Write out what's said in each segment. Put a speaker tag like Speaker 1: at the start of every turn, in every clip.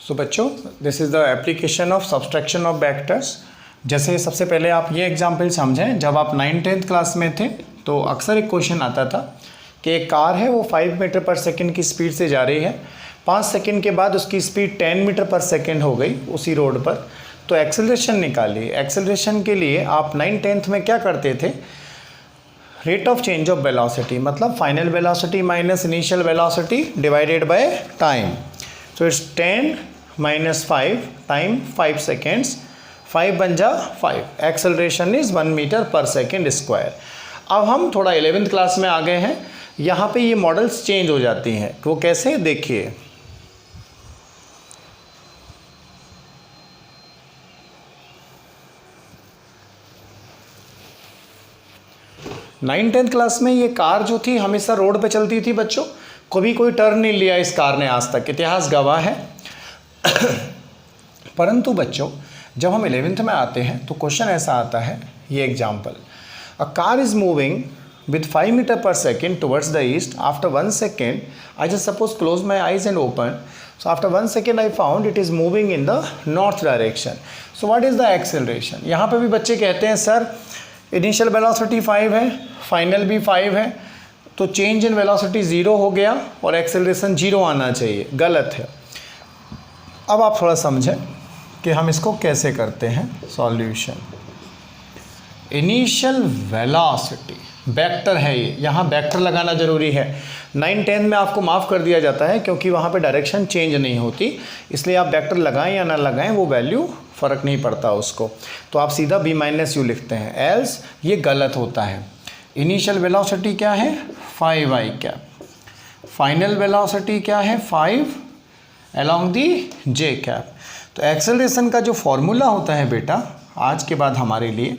Speaker 1: सो बच्चों, this is the application of subtraction of vectors. जैसे सबसे पहले आप ये एग्जाम्पल समझें, जब आप 9th-10th क्लास में थे तो अक्सर एक क्वेश्चन आता था कि एक कार है, वो 5 मीटर पर सेकंड की स्पीड से जा रही है। 5 सेकंड के बाद उसकी स्पीड 10 मीटर पर सेकंड हो गई उसी रोड पर, तो एक्सेलरेशन निकालिए। एक्सेलरेशन के लिए आप 9th-10th में क्या करते थे? Rate of change of velocity, मतलब final velocity minus initial velocity divided by time. So it's 10 minus 5 time 5 seconds, 5 बन जा 5। Acceleration is 1 metre per second square. अब हम थोड़ा 11th क्लास में आ गए हैं, यहाँ पे ये मॉडल्स चेंज हो जाती हैं। वो कैसे, देखिए। नाइन 10th क्लास में ये कार जो थी हमेशा रोड पे चलती थी बच्चों, कभी कोई टर्न नहीं लिया इस कार ने आज तक, इतिहास गवाह है। परंतु बच्चों, जब हम 11th में आते हैं तो क्वेश्चन ऐसा आता है, ये example, a car is moving with 5 meter per second towards the east. After 1 second, I just suppose close my eyes and open. So after 1 second I found it is moving in the north direction. So what is the acceleration? यहाँ पे भी बच्चे कहते हैं sir initial velocity 5 है, final भी 5 है, तो चेंज इन वेलोसिटी 0 हो गया और एक्सेलरेशन 0 आना चाहिए। गलत है। अब आप थोड़ा समझें कि हम इसको कैसे करते हैं सॉल्यूशन। इनिशियल वेलोसिटी वेक्टर है ये, यहाँ वेक्टर लगाना ज़रूरी है। 9-10 में आपको माफ़ कर दिया जाता है क्योंकि वहाँ पे डायरेक्शन चेंज नहीं होती, इसलिए आप वेक्टर लगाएं या ना लगाएं वो वैल्यू फ़र्क नहीं पड़ता उसको, तो आप सीधा b-u लिखते हैं। एल्स ये गलत होता है। इनिशियल वेलोसिटी क्या है? 5i cap. फाइनल वेलोसिटी क्या है? 5 अलॉन्ग दी j कैप। तो एक्सेलरेशन का जो फॉर्मूला होता है बेटा आज के बाद हमारे लिए,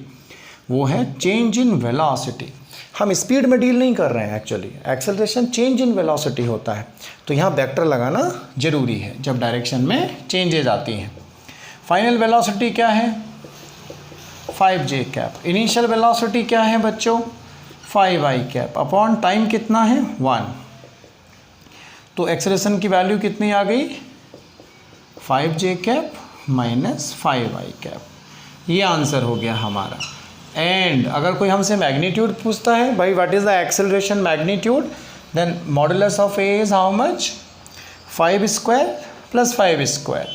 Speaker 1: वो है चेंज इन वेलोसिटी। हम स्पीड में डील नहीं कर रहे हैं, actually acceleration change in velocity होता है, तो यहाँ वेक्टर लगाना जरूरी है जब डायरेक्शन में चेंजेज आती हैं। फाइनल वेलोसिटी क्या है? 5j cap. इनिशियल वेलोसिटी क्या है बच्चों? 5i cap. अपॉन टाइम कितना है? 1। तो एक्सेलरेशन की वैल्यू कितनी आ गई? 5j cap minus 5i cap. ये आंसर हो गया हमारा। एंड अगर कोई हमसे मैग्नीट्यूड पूछता है, भाई what is the acceleration magnitude, then modulus of A is how much? 5 square plus 5 square.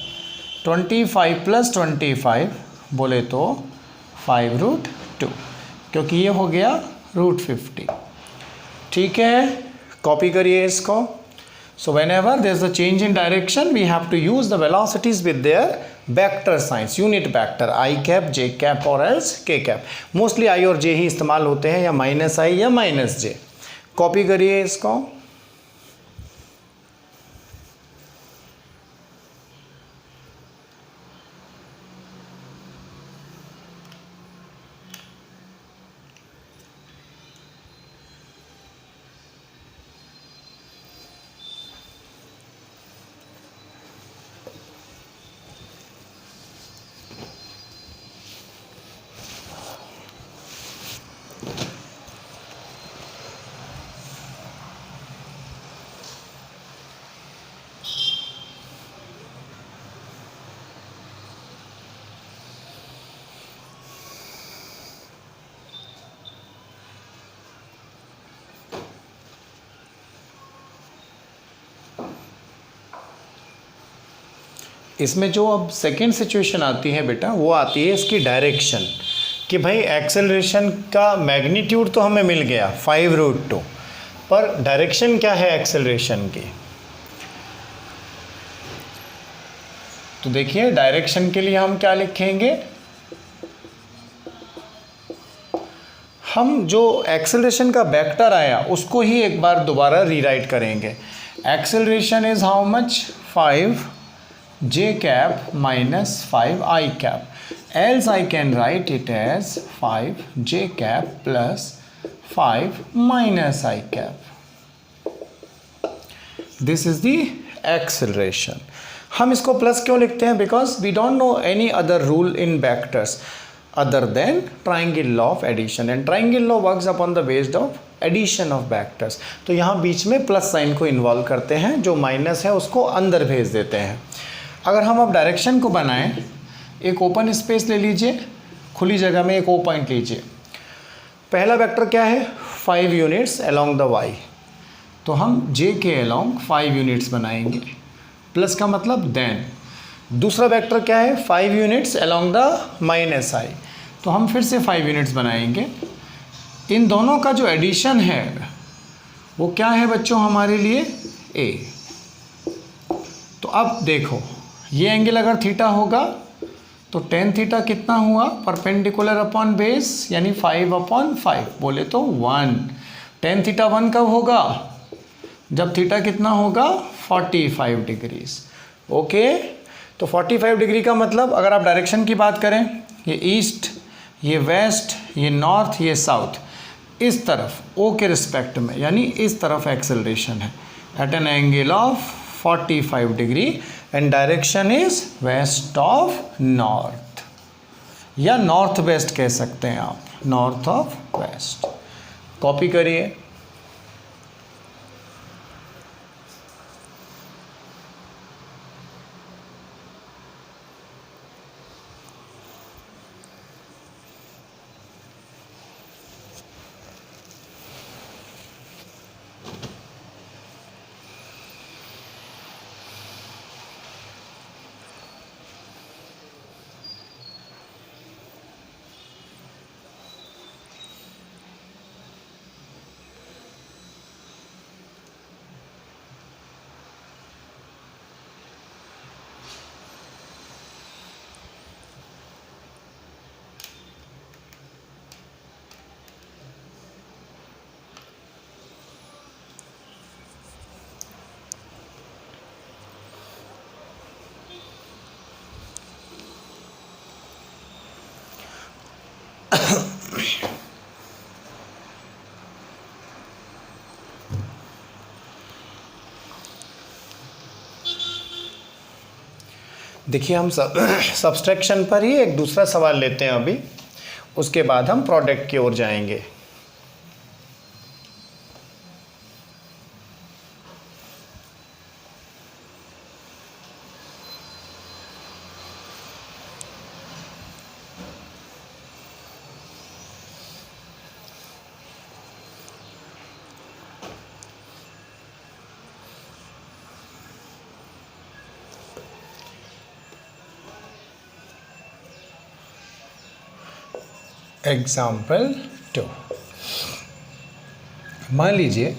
Speaker 1: 25 plus 25 बोले तो 5√2, क्योंकि ये हो गया √50। ठीक है, कॉपी करिए इसको। So whenever there is a change in direction, we have to use the velocities with their vector signs, unit vector, i cap, j cap और else k cap। Mostly i और j ही इस्तेमाल होते हैं, या -i या -j। Copy करिए इसको। इसमें जो अब सेकेंड सिचुएशन आती है बेटा, वो आती है इसकी डायरेक्शन, कि भाई एक्सेलरेशन का मैग्नीट्यूड तो हमें मिल गया 5√2, पर डायरेक्शन क्या है एक्सेलरेशन की। तो देखिए डायरेक्शन के लिए हम क्या लिखेंगे, हम जो एक्सेलरेशन का वेक्टर आया उसको ही एक बार दोबारा रीराइट करेंगे। Acceleration is how much? 5j cap minus 5i cap, else I can write it as 5j cap plus 5 minus i cap. This is the acceleration. हम इसको प्लस क्यों लिखते हैं? Because we don't know any other rule in vectors other than triangle law of addition, and triangle law works upon the based of addition of vectors. तो यहाँ बीच में plus sign को involve करते हैं, जो माइनस है उसको अंदर भेज देते हैं। अगर हम अब डायरेक्शन को बनाएं, एक ओपन स्पेस ले लीजिए, खुली जगह में एक ओ पॉइंट लीजिए। पहला वेक्टर क्या है, 5 यूनिट्स अलोंग द वाई, तो हम जे के अलोंग 5 यूनिट्स बनाएंगे, प्लस का मतलब देन। दूसरा वेक्टर क्या है, 5 यूनिट्स अलोंग द माइनस आई, तो हम फिर से 5 यूनिट्स बनाएंगे। इन दोनों का जो एडिशन है वो क्या है बच्चों हमारे लिए, ए। तो अब देखो, ये एंगल अगर थीटा होगा तो टेन थीटा कितना हुआ, परपेंडिकुलर अपॉन बेस, यानी 5/5, बोले तो 1। टेन थीटा 1 कब होगा, जब थीटा कितना होगा, 45 डिग्रीज। ओके, तो 45 डिग्री का मतलब, अगर आप डायरेक्शन की बात करें, ये ईस्ट, ये वेस्ट, ये नॉर्थ, ये साउथ, इस तरफ ओ के रिस्पेक्ट में, यानी इस तरफ एक्सेलरेशन है at an angle of 45 degree and direction is west of north, या नॉर्थ वेस्ट कह सकते हैं आप, नॉर्थ ऑफ वेस्ट। कॉपी करिए। देखिए, हम सब्सट्रैक्शन पर ही एक दूसरा सवाल लेते हैं अभी, उसके बाद हम प्रोडक्ट की ओर जाएंगे। एग्जाम्पल 2, मान लीजिए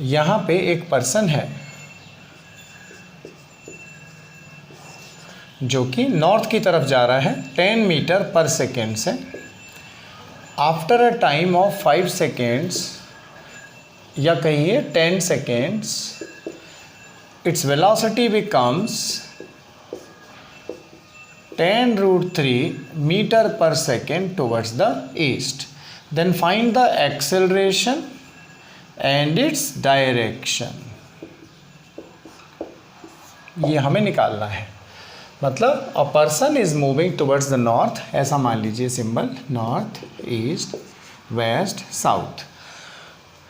Speaker 1: यहाँ पे एक पर्सन है जो कि नॉर्थ की तरफ जा रहा है 10 मीटर पर सेकेंड से। After a time of 5 seconds, या कहिए 10 seconds, its velocity becomes 10√3 meter per second towards the east. Then find the acceleration and its direction. ये हमें निकालना है। मतलब a person is moving towards the north, ऐसा मान लीजिए symbol, north, east, west, south.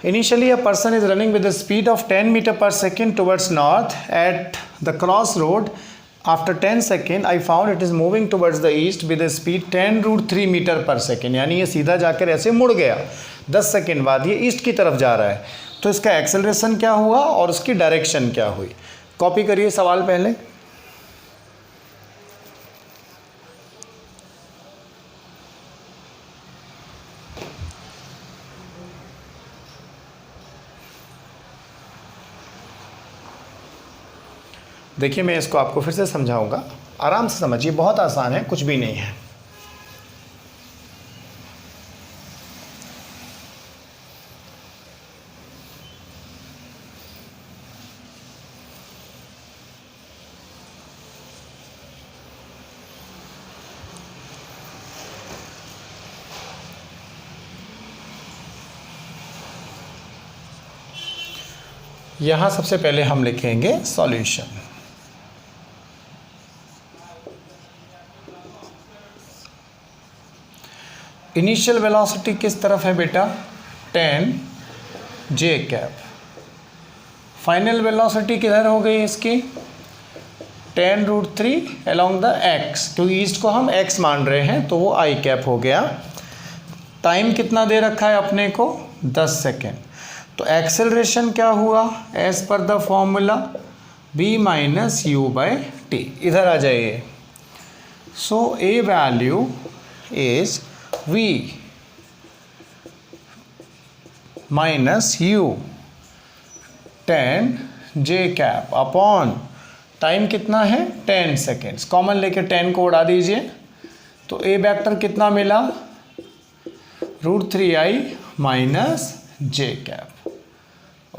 Speaker 1: Initially a person is running with a speed of 10 meter per second towards north at the crossroad. After 10 seconds I found it is moving towards the east with a speed 10√3 metre per second, यानी ये सीधा जाकर ऐसे मुड़ गया। 10 second बाद ये east की तरफ जा रहा है, तो इसका एक्सेलरेशन क्या हुआ और उसकी डायरेक्शन क्या हुई। कॉपी करिए सवाल पहले। देखिए, मैं इसको आपको फिर से समझाऊंगा, आराम से समझिए, बहुत आसान है, कुछ भी नहीं है। यहाँ सबसे पहले हम लिखेंगे सॉल्यूशन। इनिशियल वेलोसिटी किस तरफ है बेटा, 10 जे कैप। फाइनल वेलोसिटी किधर हो गई इसकी, 10√3 along द x, क्योंकि ईस्ट को हम x मान रहे हैं तो वो i कैप हो गया। टाइम कितना दे रखा है अपने को 10 सेकेंड। तो एक्सेलरेशन क्या हुआ as per the formula b minus u by t. इधर आ जाइए। So a value is v minus u 10 j cap upon time कितना है 10 सेकेंड्स। कॉमन लेके 10 को उड़ा दीजिए तो ए वेक्टर कितना मिला √3i minus j cap.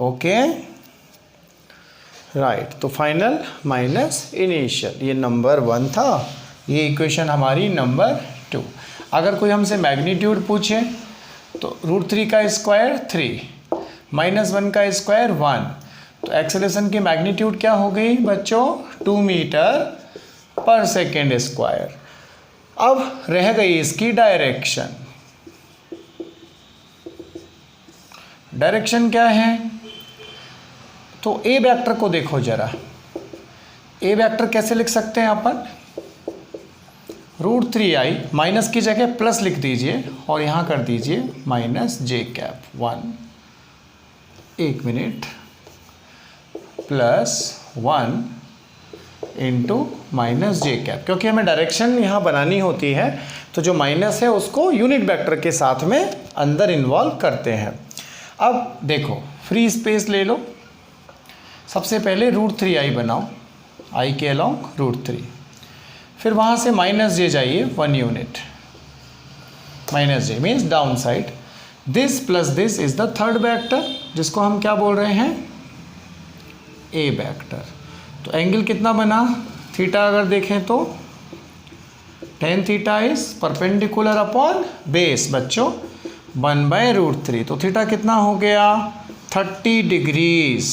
Speaker 1: Okay right. तो फाइनल माइनस इनिशियल, ये नंबर 1 था, ये इक्वेशन हमारी नंबर 2। अगर कोई हमसे मैग्नीट्यूड पूछे तो √3 का स्क्वायर 3 माइनस 1 का स्क्वायर 1, तो एक्सेलरेशन की मैग्नीट्यूड क्या हो गई बच्चों 2 मीटर पर सेकेंड स्क्वायर। अब रह गई इसकी डायरेक्शन। डायरेक्शन क्या है, तो ए वेक्टर को देखो जरा। ए वेक्टर कैसे लिख सकते हैं अपन, √3i माइनस की जगह प्लस लिख दीजिए और यहाँ कर दीजिए माइनस j कैप 1, एक minute, plus 1 into minus j cap. क्योंकि हमें डायरेक्शन यहाँ बनानी होती है तो जो माइनस है उसको यूनिट वेक्टर के साथ में अंदर इन्वॉल्व करते हैं। अब देखो फ्री स्पेस ले लो, सबसे पहले √3i बनाओ, i के अलोंग √3, फिर वहाँ से माइनस j जाइए 1 unit, minus j means down side. This plus this is the third vector जिसको हम क्या बोल रहे हैं ए वेक्टर। तो एंगल कितना बना थीटा, अगर देखें तो tan theta is perpendicular upon base बच्चों 1/√3। तो थीटा कितना हो गया 30 degrees,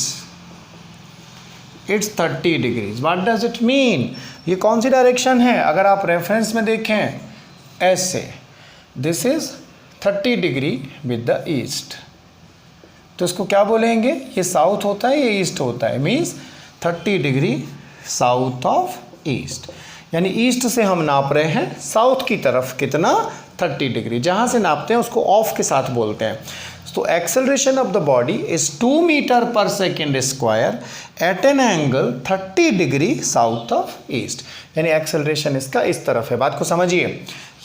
Speaker 1: it's 30 degrees. What does it mean, ये कौन सी डायरेक्शन है, अगर आप रेफरेंस में देखें ऐसे, this is 30 degree with the east, तो इसको क्या बोलेंगे, ये साउथ होता है ये ईस्ट होता है, means 30 degree south of east. यानी ईस्ट से हम नाप रहे हैं साउथ की तरफ कितना 30 डिग्री, जहाँ से नापते हैं उसको ऑफ के साथ बोलते हैं। तो acceleration of the body is 2 metre per second square at an angle 30 degree south of east. यानी एक्सेलरेशन इसका इस तरफ है। बात को समझिए,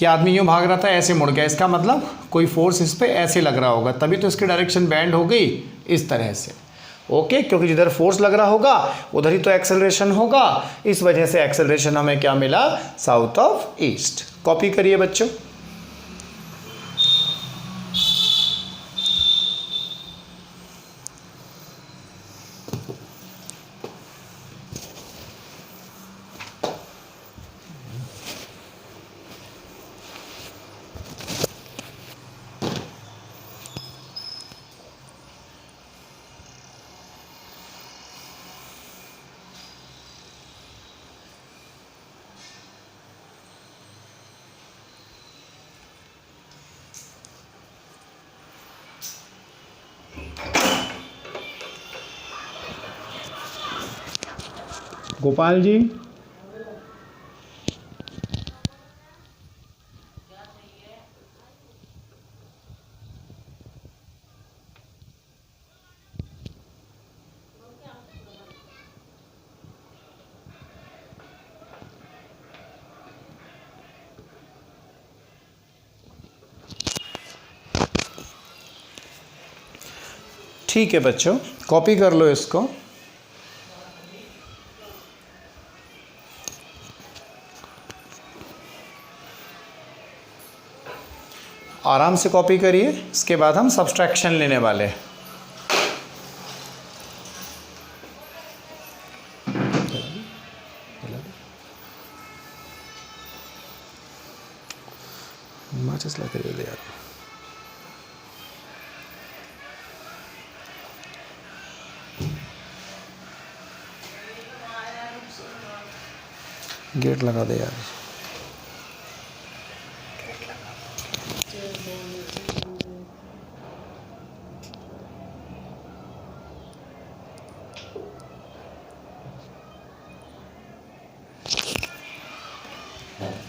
Speaker 1: ये आदमी यूँ भाग रहा था ऐसे मुड़ गया, इसका मतलब कोई फोर्स इस पे ऐसे लग रहा होगा, तभी तो इसकी डायरेक्शन बैंड हो गई इस तरह से। ओके, क्योंकि जिधर फोर्स लग रहा होगा उधर ही तो एक्सेलरेशन होगा, इस वजह से एक्सेलरेशन हमें क्या मिला साउथ ऑफ ईस्ट। कॉपी करिए बच्चों। गोपाल जी, ठीक है बच्चों, कॉपी कर लो इसको। आराम से कॉपी करिए, इसके बाद हम सब्सट्रैक्शन लेने वाले हैं। माचिस ला के दे दे यार। गेट लगा दे यार।
Speaker 2: है।